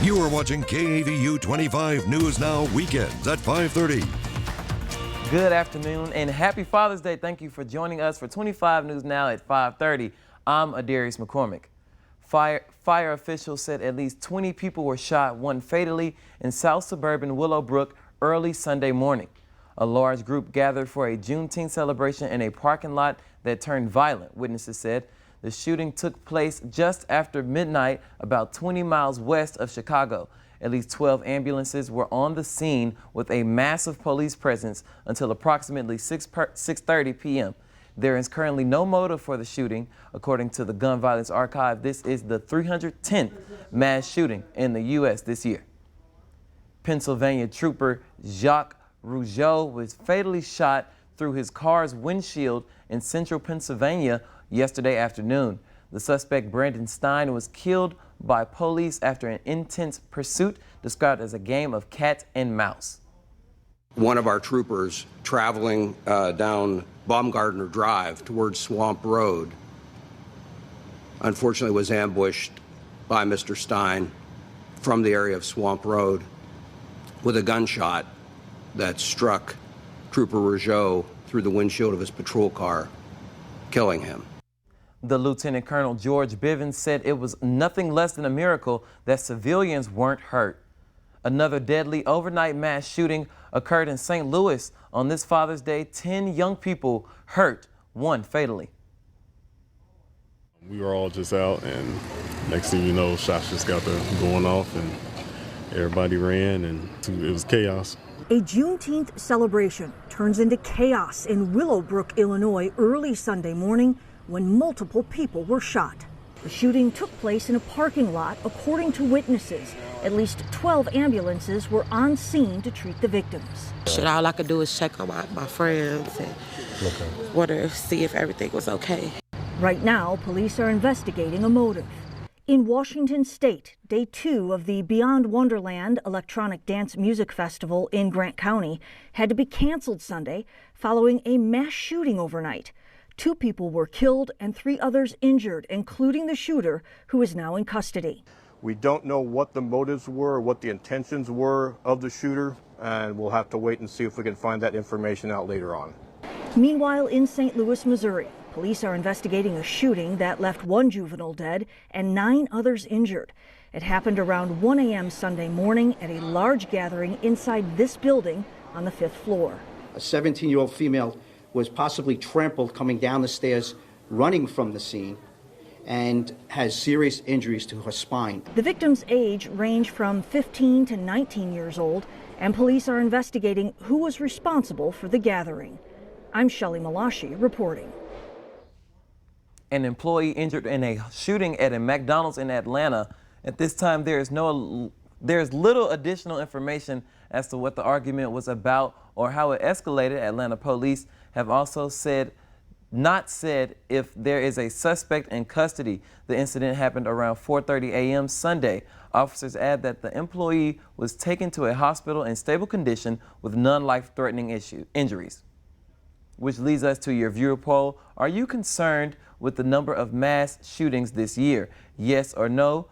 You are watching KAVU 25 News Now weekends at 5:30. Good afternoon and happy Father's Day. Thank you for joining us for 25 News Now at 5:30. I'm Adarius McCormick. Fire officials said at least 20 people were shot, one fatally, in South suburban Willowbrook early Sunday morning. A large group gathered for a Juneteenth celebration in a parking lot that turned violent, witnesses said. The shooting took place just after midnight, about 20 miles west of Chicago. At least 12 ambulances were on the scene with a massive police presence until approximately 6:30 p.m. There is currently no motive for the shooting. According to the Gun Violence Archive, this is the 310th mass shooting in the U.S. this year. Pennsylvania trooper Jacques Rougeau was fatally shot through his car's windshield in central Pennsylvania yesterday afternoon. The suspect, Brandon Stein, was killed by police after an intense pursuit described as a game of cat and mouse. One of our troopers traveling down Baumgartner Drive towards Swamp Road unfortunately was ambushed by Mr. Stein from the area of Swamp Road with a gunshot that struck Trooper Rougeau through the windshield of his patrol car, killing him. The Lieutenant Colonel George Bivens said it was nothing less than a miracle that civilians weren't hurt. Another deadly overnight mass shooting occurred in St. Louis on this Father's Day. 10 young people hurt, one fatally. We were all just out, and next thing you know, shots just got going off, and everybody ran, and it was chaos. A Juneteenth celebration turns into chaos in Willowbrook, Illinois, early Sunday morning when multiple people were shot. The shooting took place in a parking lot, according to witnesses. At least 12 ambulances were on scene to treat the victims. All I could do is check on my friends and want to see if everything was okay. Right now, police are investigating a motive. In Washington State, day 2 of the Beyond Wonderland Electronic Dance Music Festival in Grant County had to be canceled Sunday following a mass shooting overnight. 2 people were killed and 3 others injured, including the shooter, who is now in custody. We don't know what the motives were, what the intentions were of the shooter, and we'll have to wait and see if we can find that information out later on. Meanwhile, in St. Louis, Missouri, police are investigating a shooting that left 1 juvenile dead and 9 others injured. It happened around 1 a.m. Sunday morning at a large gathering inside this building on the 5th floor. A 17-year-old female was possibly trampled coming down the stairs, running from the scene, and has serious injuries to her spine. The victim's age ranged from 15 to 19 years old, and police are investigating who was responsible for the gathering. I'm Shelley Malashi reporting. An employee injured in a shooting at a McDonald's in Atlanta. At this time, there's little additional information as to what the argument was about or how it escalated. Atlanta police have also not said if there is a suspect in custody. The incident happened around 4:30 a.m. Sunday. Officers add that the employee was taken to a hospital in stable condition with non-life-threatening injuries. Which leads us to your viewer poll. Are you concerned with the number of mass shootings this year? Yes or no?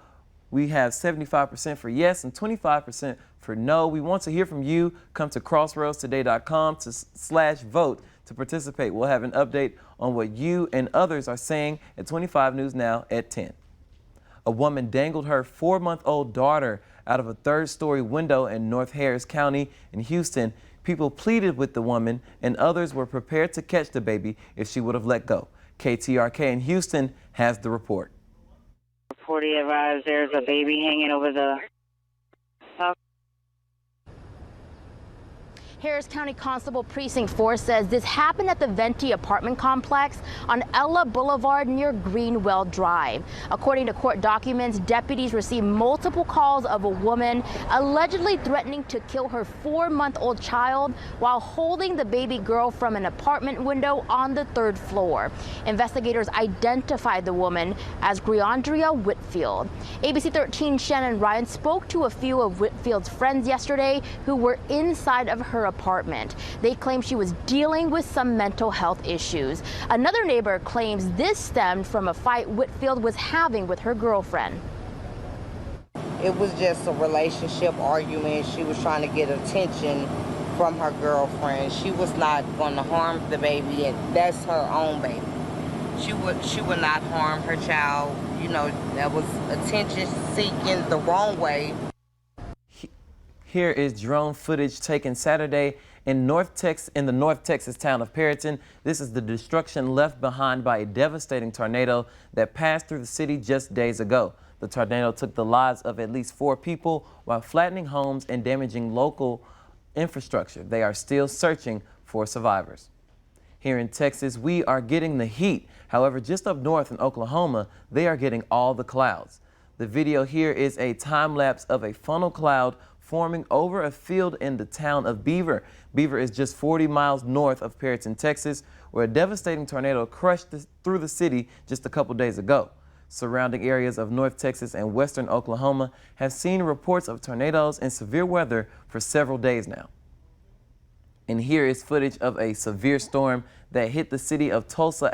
We have 75% for yes and 25% for no. We want to hear from you. Come to crossroadstoday.com/vote to participate. We'll have an update on what you and others are saying at 25 News Now at 10. A woman dangled her 4-month-old daughter out of a 3rd-story window in North Harris County in Houston. People pleaded with the woman, and others were prepared to catch the baby if she would have let go. KTRK in Houston has the report. Reportedly advised there's a baby hanging over the... Harris County Constable Precinct 4 says this happened at the Venti apartment complex on Ella Boulevard near Greenwell Drive. According to court documents, deputies received multiple calls of a woman allegedly threatening to kill her 4-month-old child while holding the baby girl from an apartment window on the 3rd floor. Investigators identified the woman as Griandria Whitfield. ABC 13 Shannon Ryan spoke to a few of Whitfield's friends yesterday who were inside of her apartment. They claim she was dealing with some mental health issues. Another neighbor claims this stemmed from a fight Whitfield was having with her girlfriend. It was just a relationship argument. She was trying to get attention from her girlfriend. She was not going to harm the baby, and that's her own baby. She would not harm her child. You know, that was attention seeking the wrong way. Here is drone footage taken Saturday in the North Texas town of Perryton. This is the destruction left behind by a devastating tornado that passed through the city just days ago. The tornado took the lives of at least 4 people while flattening homes and damaging local infrastructure. They are still searching for survivors. Here in Texas, we are getting the heat. However, just up north in Oklahoma, they are getting all the clouds. The video here is a time lapse of a funnel cloud forming over a field in the town of Beaver. Beaver is just 40 miles north of Perryton, Texas, where a devastating tornado crushed through the city just a couple days ago. Surrounding areas of North Texas and western Oklahoma have seen reports of tornadoes and severe weather for several days now. And here is footage of a severe storm that hit the city of Tulsa,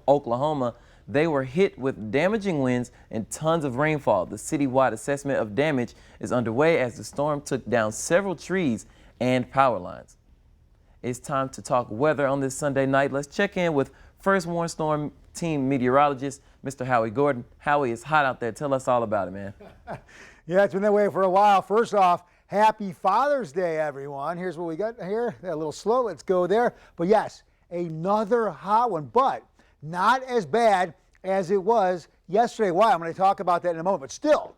Oklahoma. They were hit with damaging winds and tons of rainfall. The citywide assessment of damage is underway as the storm took down several trees and power lines. It's time to talk weather on this Sunday night. Let's check in with First Warn Storm Team meteorologist, Mr. Howie Gordon. Howie, it's hot out there. Tell us all about it, man. Yeah, it's been that way for a while. First off, happy Father's Day, everyone. Here's what we got here. A little slow. Let's go there. But yes, another hot one, but not as bad as it was yesterday. Why? I'm going to talk about that in a moment. But still,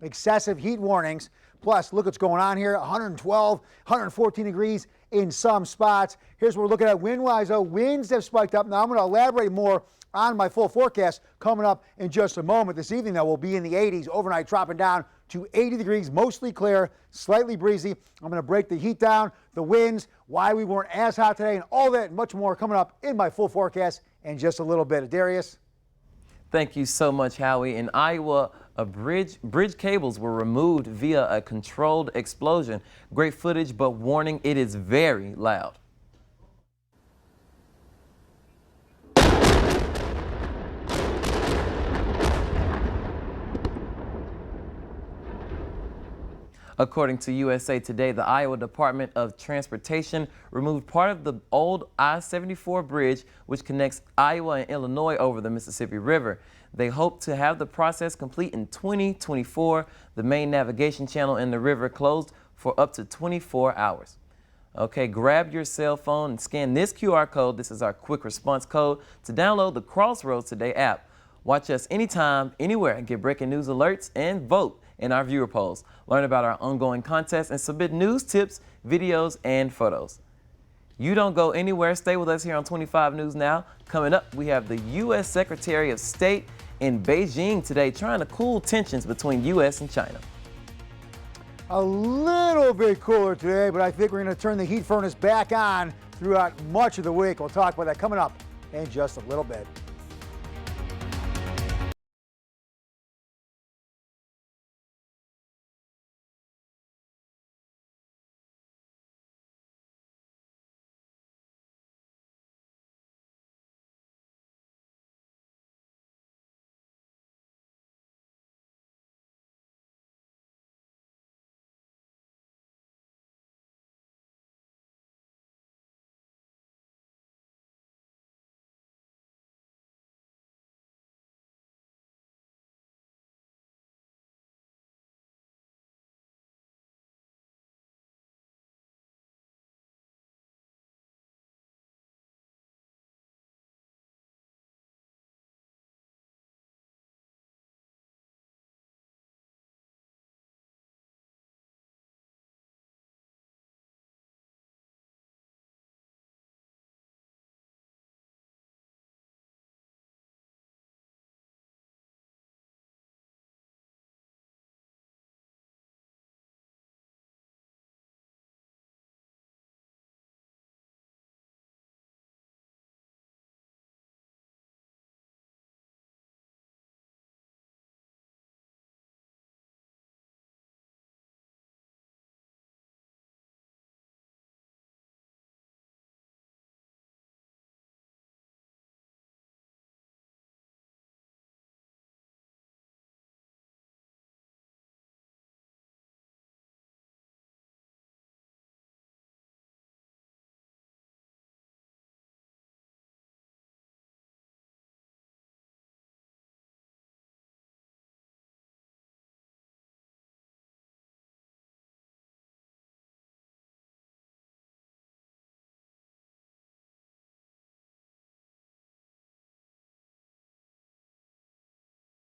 excessive heat warnings. Plus, look what's going on here. 112, 114 degrees in some spots. Here's what we're looking at wind-wise, though. Winds have spiked up. Now, I'm going to elaborate more on my full forecast coming up in just a moment. This evening, though, we'll be in the 80s. Overnight, dropping down to 80 degrees, mostly clear, slightly breezy. I'm going to break the heat down, the winds, why we weren't as hot today, and all that and much more coming up in my full forecast in just a little bit. Darius? Thank you so much, Howie. In Iowa, bridge cables were removed via a controlled explosion. Great footage, but warning, it is very loud. According to USA Today, the Iowa Department of Transportation removed part of the old I-74 bridge, which connects Iowa and Illinois over the Mississippi River. They hope to have the process complete in 2024. The main navigation channel in the river closed for up to 24 hours. Okay, grab your cell phone and scan this QR code. This is our quick response code to download the Crossroads Today app. Watch us anytime, anywhere, and get breaking news alerts and vote in our viewer polls. Learn about our ongoing contests and submit news, tips, videos, and photos. You don't go anywhere. Stay with us here on 25 News Now. Coming up, we have the U.S. Secretary of State in Beijing today trying to cool tensions between U.S. and China. A little bit cooler today, but I think we're going to turn the heat furnace back on throughout much of the week. We'll talk about that coming up in just a little bit.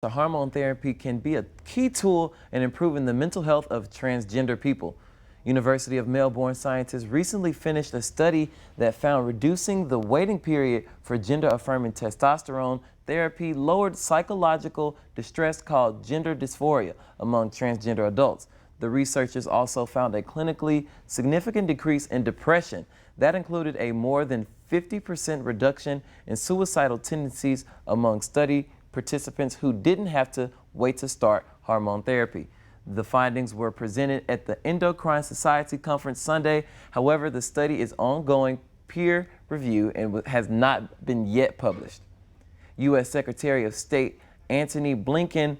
The hormone therapy can be a key tool in improving the mental health of transgender people. University of Melbourne scientists recently finished a study that found reducing the waiting period for gender-affirming testosterone therapy lowered psychological distress called gender dysphoria among transgender adults. The researchers also found a clinically significant decrease in depression. That included a more than 50% reduction in suicidal tendencies among study participants who didn't have to wait to start hormone therapy. The findings were presented at the Endocrine Society Conference Sunday. However, the study is ongoing peer review and has not been yet published. U.S. Secretary of State Antony Blinken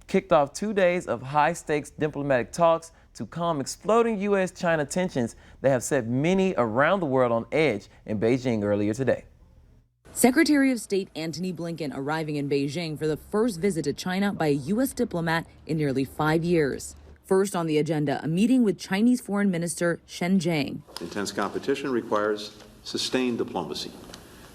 kicked off 2 days of high-stakes diplomatic talks to calm exploding U.S.-China tensions that have set many around the world on edge in Beijing earlier today. Secretary of State Antony Blinken arriving in Beijing for the first visit to China by a U.S. diplomat in nearly 5 years. First on the agenda, a meeting with Chinese Foreign Minister Shen Jiang. Intense competition requires sustained diplomacy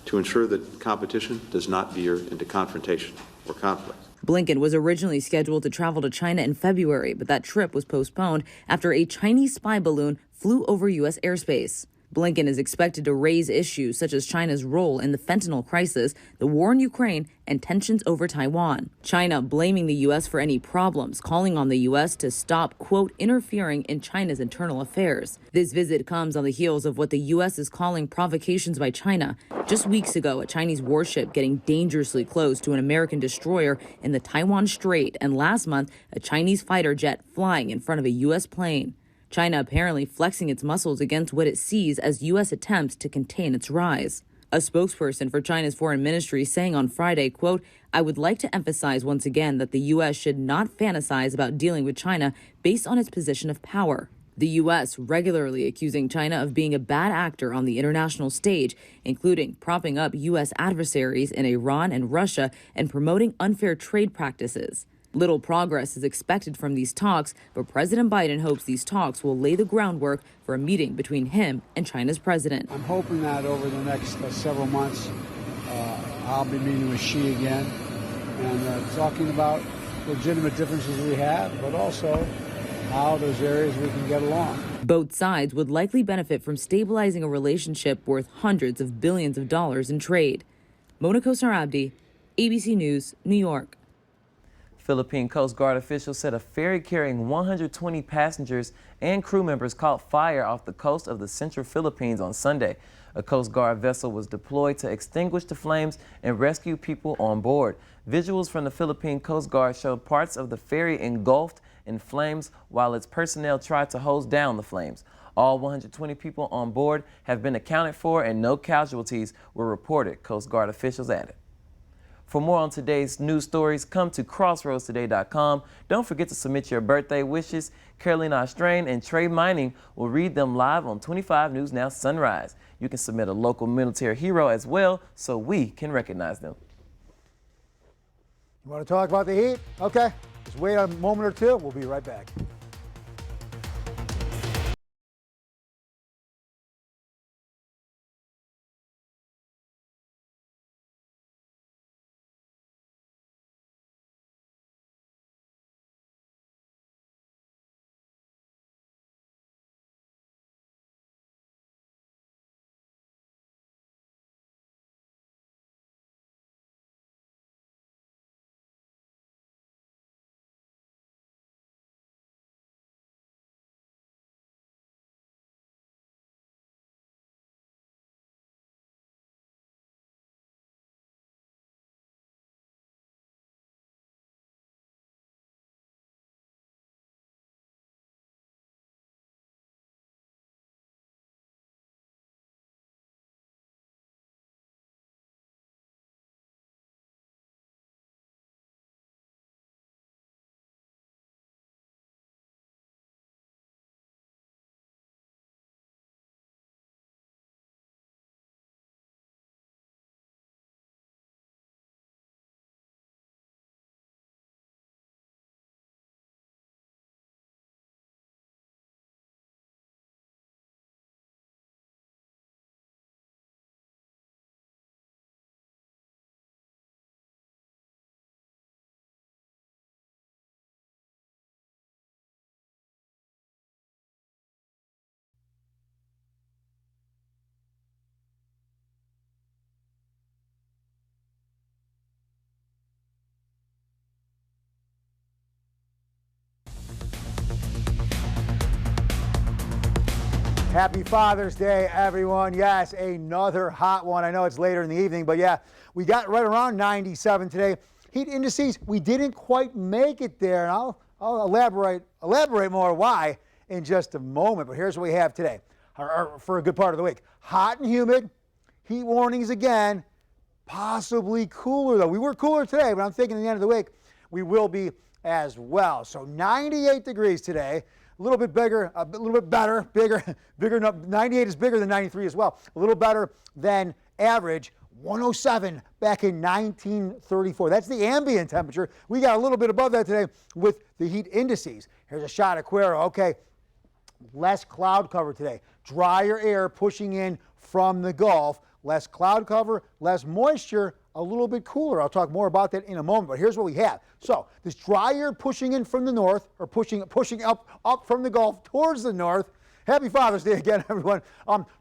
to ensure that competition does not veer into confrontation or conflict. Blinken was originally scheduled to travel to China in February, but that trip was postponed after a Chinese spy balloon flew over U.S. airspace. Blinken is expected to raise issues such as China's role in the fentanyl crisis, the war in Ukraine, and tensions over Taiwan. China blaming the U.S. for any problems, calling on the U.S. to stop, quote, interfering in China's internal affairs. This visit comes on the heels of what the U.S. is calling provocations by China. Just weeks ago, a Chinese warship getting dangerously close to an American destroyer in the Taiwan Strait, and last month, a Chinese fighter jet flying in front of a U.S. plane. China apparently flexing its muscles against what it sees as U.S. attempts to contain its rise. A spokesperson for China's foreign ministry saying on Friday, quote, "I would like to emphasize once again that the U.S. should not fantasize about dealing with China based on its position of power." The U.S. regularly accusing China of being a bad actor on the international stage, including propping up U.S. adversaries in Iran and Russia and promoting unfair trade practices. Little progress is expected from these talks, but President Biden hopes these talks will lay the groundwork for a meeting between him and China's president. I'm hoping that over the next several months, I'll be meeting with Xi again and talking about legitimate differences we have, but also how those areas we can get along. Both sides would likely benefit from stabilizing a relationship worth hundreds of billions of dollars in trade. Mona Kosar Abdi, ABC News, New York. Philippine Coast Guard officials said a ferry carrying 120 passengers and crew members caught fire off the coast of the central Philippines on Sunday. A Coast Guard vessel was deployed to extinguish the flames and rescue people on board. Visuals from the Philippine Coast Guard showed parts of the ferry engulfed in flames while its personnel tried to hose down the flames. All 120 people on board have been accounted for and no casualties were reported, Coast Guard officials added. For more on today's news stories, come to crossroadstoday.com. Don't forget to submit your birthday wishes. Carolina Austrain and Trey Mining will read them live on 25 News Now Sunrise. You can submit a local military hero as well so we can recognize them. You want to talk about the Heat? Okay, just wait a moment or two. We'll be right back. Happy Father's Day, everyone. Yes, another hot one. I know it's later in the evening, but yeah, we got right around 97 today. Heat indices, we didn't quite make it there, and I'll elaborate more why in just a moment. But here's what we have today for a good part of the week. Hot and humid, heat warnings again, possibly cooler though. We were cooler today, but I'm thinking at the end of the week we will be as well. So 98 degrees today. A little bit bigger, a little bit better, bigger. 98 is bigger than 93 as well. A little better than average. 107 back in 1934. That's the ambient temperature. We got a little bit above that today with the heat indices. Here's a shot of Cuero. Okay, less cloud cover today. Drier air pushing in from the Gulf. Less cloud cover, less moisture, a little bit cooler. I'll talk more about that in a moment, but here's what we have. So this dry air pushing in from the north, or pushing up from the Gulf towards the north. Happy Father's Day again, everyone.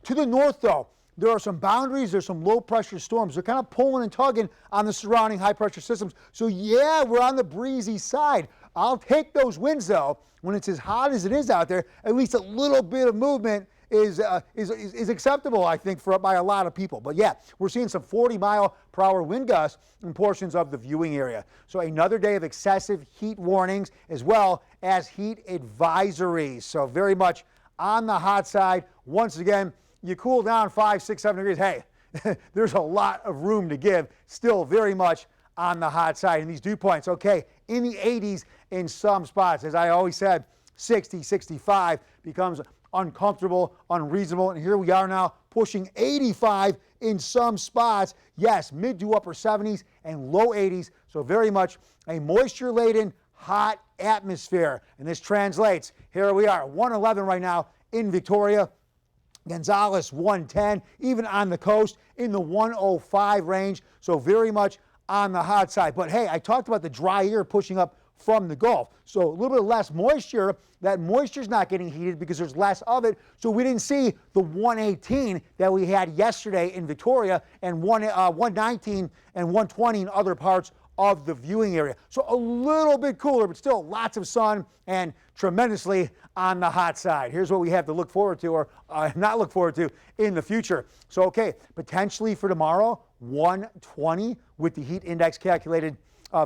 To the north, though, there are some boundaries. There's some low-pressure storms. They're kind of pulling and tugging on the surrounding high-pressure systems. So, yeah, we're on the breezy side. I'll take those winds, though. When it's as hot as it is out there, at least a little bit of movement is acceptable, I think, by a lot of people. But yeah, we're seeing some 40-mile-per-hour wind gusts in portions of the viewing area. So another day of excessive heat warnings as well as heat advisories. So very much on the hot side. Once again, you cool down 5, 6, 7 degrees. Hey, there's a lot of room to give. Still very much on the hot side. And these dew points, okay, in the 80s in some spots. As I always said, 60, 65 becomes uncomfortable, unreasonable, and here we are now pushing 85 in some spots. Yes, mid to upper 70s and low 80s, so very much a moisture-laden, hot atmosphere. And this translates, here we are, 111 right now in Victoria, Gonzales 110, even on the coast in the 105 range, so very much on the hot side. But hey, I talked about the dry air pushing up from the Gulf. So a little bit less moisture. That moisture's not getting heated because there's less of it. So we didn't see the 118 that we had yesterday in Victoria and 119 and 120 in other parts of the viewing area. So a little bit cooler, but still lots of sun and tremendously on the hot side. Here's what we have to look forward to, or not look forward to, in the future. So, okay, potentially for tomorrow, 120 with the heat index calculated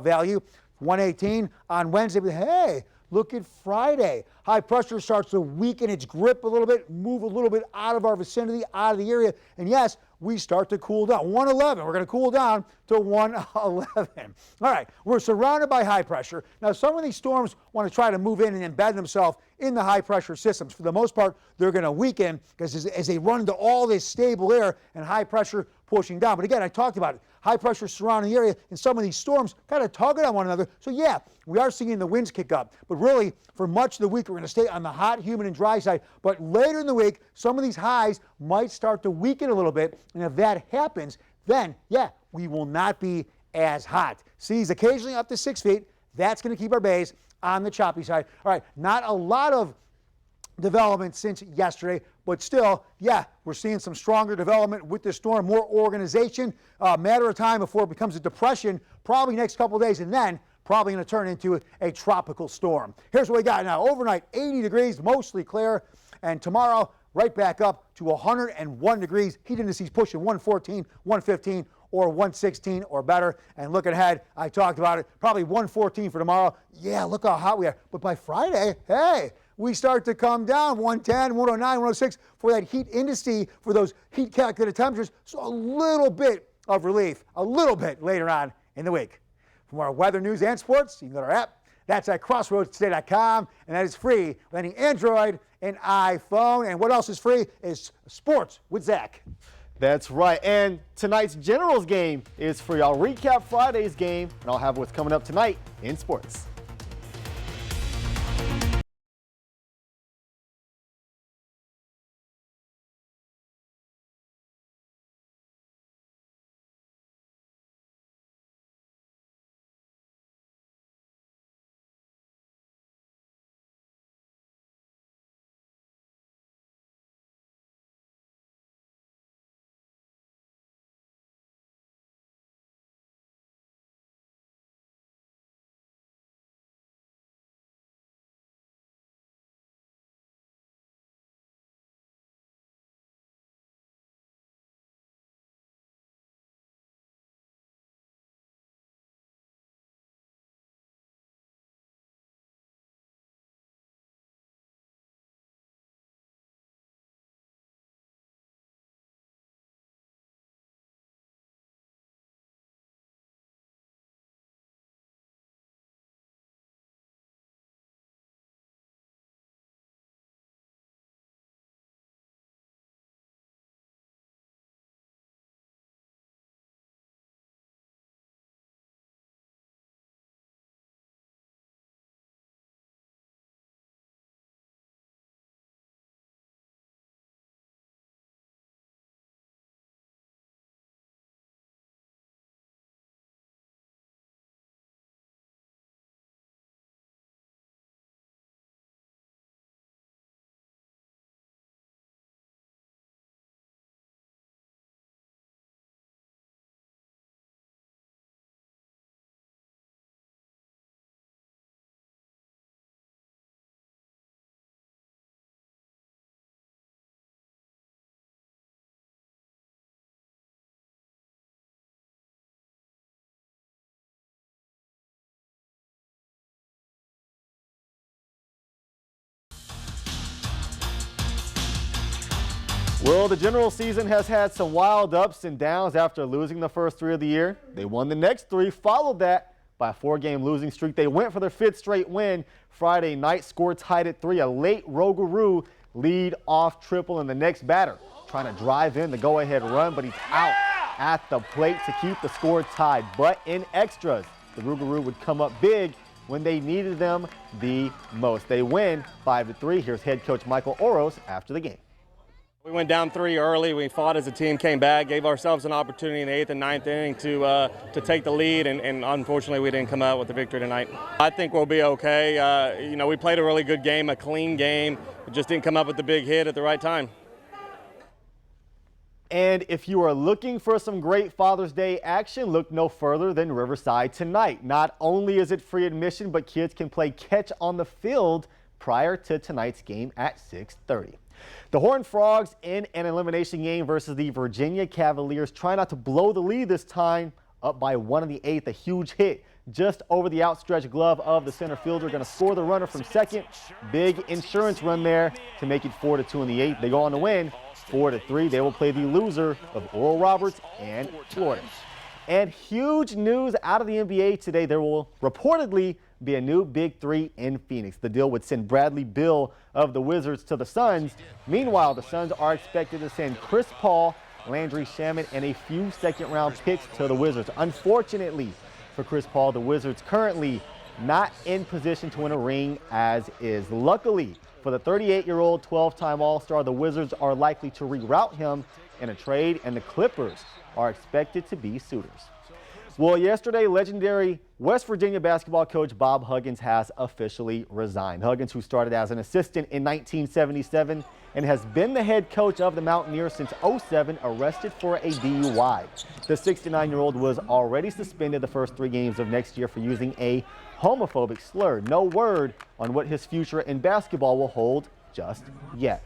value. 118 on Wednesday, but hey, look at Friday. High pressure starts to weaken its grip a little bit, move a little bit out of our vicinity, out of the area, and yes, we start to cool down. 111, we're going to cool down to 111. All right, we're surrounded by high pressure. Now, some of these storms want to try to move in and embed themselves in the high pressure systems. For the most part, they're going to weaken because as they run into all this stable air and high pressure pushing down. But again, I talked about it. High pressure surrounding the area, and some of these storms kind of tugging on one another. So yeah, we are seeing the winds kick up. But really, for much of the week, we're going to stay on the hot, humid, and dry side. But later in the week, some of these highs might start to weaken a little bit. And if that happens, then yeah, we will not be as hot. Seas occasionally up to 6 feet. That's going to keep our bays on the choppy side. All right, not a lot of development since yesterday, but still, yeah, we're seeing some stronger development with this storm, more organization, matter of time before it becomes a depression, probably next couple of days, and then probably going to turn into a tropical storm. Here's what we got now. Overnight, 80 degrees, mostly clear, and tomorrow, right back up to 101 degrees. Heat indices pushing 114, 115, or 116 or better. And looking ahead, I talked about it, probably 114 for tomorrow. Yeah, look how hot we are. But by Friday, hey, we start to come down 110, 109, 106 for that heat indice, for those heat calculated temperatures. So a little bit of relief, a little bit later on in the week. For more weather, news, and sports, you can go to our app. That's at crossroadstoday.com, and that is free with any Android and iPhone. And what else is free is Sports with Zach. That's right. And tonight's Generals game is free. I'll recap Friday's game, and I'll have what's coming up tonight in sports. Well, the General season has had some wild ups and downs after losing the first 3 of the year. They won the next 3, followed that by a 4-game losing streak. They went for their 5th straight win Friday night, score tied at 3. A late Rougarou lead off triple, and the next batter trying to drive in the go-ahead run, but he's out at the plate to keep the score tied. But in extras, the Rougarou would come up big when they needed them the most. They win 5-3. Here's head coach Michael Oros after the game. We went down 3 early. We fought as a team, came back, gave ourselves an opportunity in the 8th and 9th inning to take the lead, and unfortunately we didn't come out with the victory tonight. I think we'll be okay. You know, we played a really good game, a clean game. We just didn't come up with the big hit at the right time. And if you are looking for some great Father's Day action, look no further than Riverside tonight. Not only is it free admission, but kids can play catch on the field prior to tonight's game at 6:30. The Horned Frogs in an elimination game versus the Virginia Cavaliers try not to blow the lead this time, up by 1 in the 8th. A huge hit just over the outstretched glove of the center fielder. Going to score the runner from second. Big insurance run there to make it 4-2 in the 8th. They go on to win 4-3. They will play the loser of Oral Roberts and Florida. And huge news out of the NBA today. There will reportedly be a new Big 3 in Phoenix. The deal would send Bradley Beal of the Wizards to the Suns. Meanwhile, the Suns are expected to send Chris Paul, Landry Shamet, and a few second-round picks to the Wizards. Unfortunately for Chris Paul, the Wizards currently not in position to win a ring as is. Luckily for the 38-year-old 12-time All-Star, the Wizards are likely to reroute him in a trade, and the Clippers are expected to be suitors. Well, yesterday, legendary West Virginia basketball coach Bob Huggins has officially resigned. Huggins, who started as an assistant in 1977 and has been the head coach of the Mountaineers since '07, arrested for a DUI. The 69-year-old was already suspended the first 3 games of next year for using a homophobic slur. No word on what his future in basketball will hold just yet.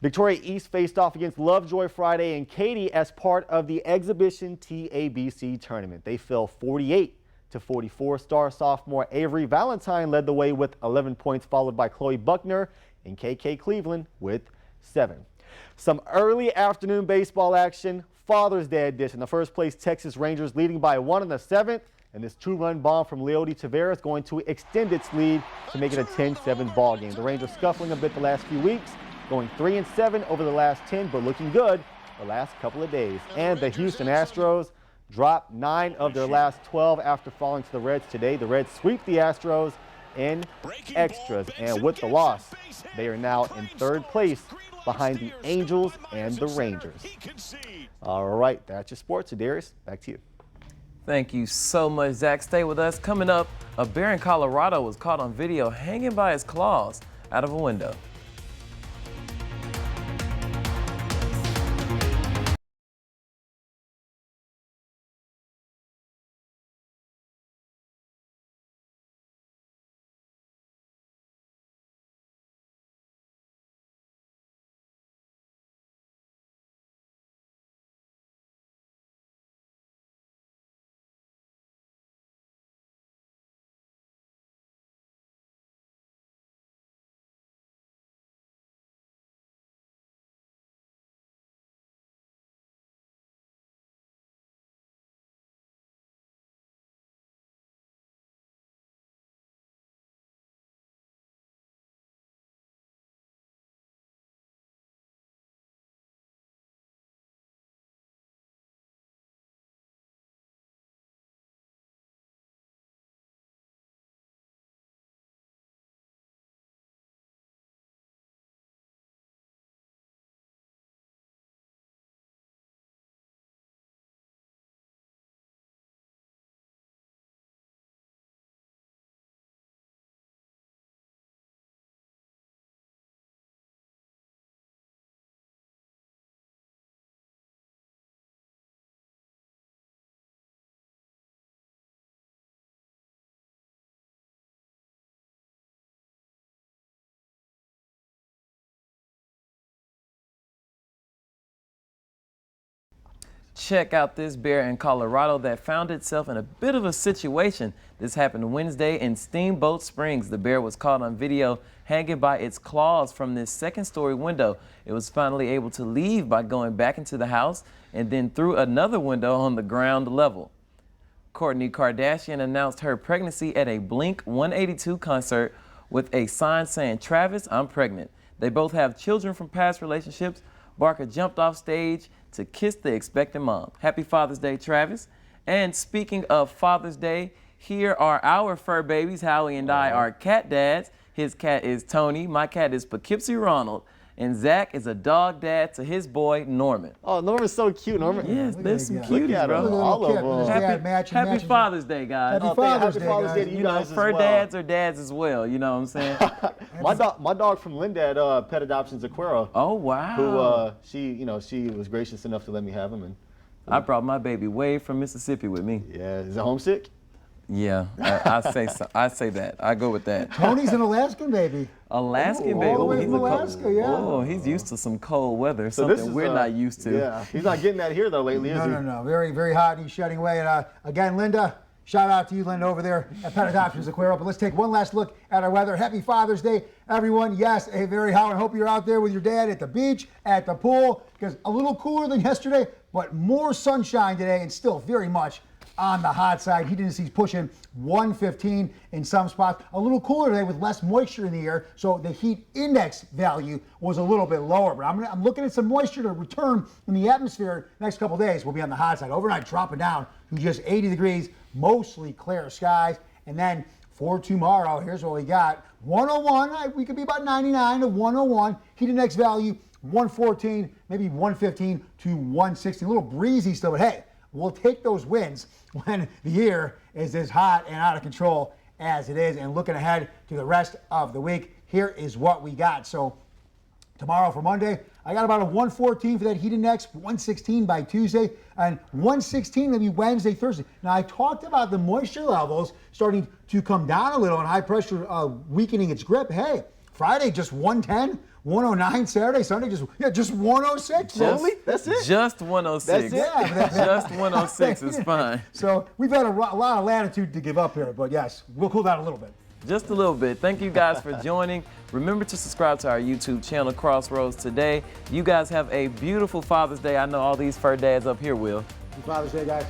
Victoria East faced off against Lovejoy Friday and Katy as part of the exhibition TABC tournament. They fell 48-44. Star sophomore Avery Valentine led the way with 11 points, followed by Chloe Buckner and KK Cleveland with 7. Some early afternoon baseball action. Father's Day edition. The first place Texas Rangers leading by 1 in the 7th. And this 2-run bomb from Leody Taveras going to extend its lead to make it a 10-7 ball game. The Rangers scuffling a bit the last few weeks, going 3-7 over the last 10, but looking good the last couple of days. And the Houston Astros dropped 9 of their last 12 after falling to the Reds today. The Reds sweep the Astros in extras, and with the loss, they are now in 3rd place behind the Angels and the Rangers. All right, that's your sports. Darius, back to you. Thank you so much, Zach. Stay with us. Coming up, a bear in Colorado was caught on video hanging by his claws out of a window. Check out this bear in Colorado that found itself in a bit of a situation. This happened Wednesday in Steamboat Springs. The bear was caught on video hanging by its claws from this second-story window. It was finally able to leave by going back into the house and then through another window on the ground level. Kourtney Kardashian announced her pregnancy at a Blink-182 concert with a sign saying, "Travis, I'm pregnant." They both have children from past relationships. Barker jumped off stage to kiss the expectant mom. Happy Father's Day, Travis. And speaking of Father's Day, here are our fur babies. Howie and I are cat dads. His cat is Tony. My cat is Poughkeepsie Ronald. And Zach is a dog dad to his boy, Norman. Oh, Norman's so cute, Norman. Yes, there's some Look cuties, at bro. him, all of them. Happy Father's Day, guys. Happy Father's Day, Father's Day to guys. you guys as Fur well. dads are dads as well, you know what I'm saying? My dog from Linda at Pet Adoptions Aquera. Oh, wow. Who she was gracious enough to let me have him, and I brought my baby way from Mississippi with me. yeah, is it homesick? Yeah, I say so. I say that. I go with that. Tony's an Alaskan baby. Alaskan Ooh, baby. all the way He's from a cold- Alaska, yeah. Oh, he's used to some cold weather, So this something is, we're not used to. Yeah, he's not getting that here though lately, is he? No. Very, very hot. He's shedding away. And again, Linda, shout out to you, Linda, over there at Pet Adoptions Aquera. But let's take one last look at our weather. Happy Father's Day, everyone. Yes, a very hot. I hope you're out there with your dad at the beach, at the pool, because a little cooler than yesterday, but more sunshine today and still very much on the hot side. Heat index pushing 115 in some spots. A little cooler today with less moisture in the air, so the heat index value was a little bit lower. But I'm looking at some moisture to return in the atmosphere next couple days. We'll be on the hot side. Overnight dropping down to just 80 degrees, mostly clear skies. And then for tomorrow, here's what we got. 101, we could be about 99 to 101. Heat index value 114, maybe 115 to 116. A little breezy still, but hey, we'll take those wins when the air is as hot and out of control as it is. And looking ahead to the rest of the week, here is what we got. So tomorrow for Monday, I got about a 114 for that heat index, 116 by Tuesday, and 116 maybe Wednesday, Thursday. Now, I talked about the moisture levels starting to come down a little and high pressure weakening its grip. Hey, Friday just 110. 109 Saturday, Sunday, just 106. Only? That's it. Just 106. That's it. Yeah, just 106 is fine. So we've had a lot of latitude to give up here, but yes, we'll cool down a little bit. Just a little bit. Thank you guys for joining. Remember to subscribe to our YouTube channel, Crossroads Today. You guys have a beautiful Father's Day. I know all these fur dads up here will. Happy Father's Day, guys.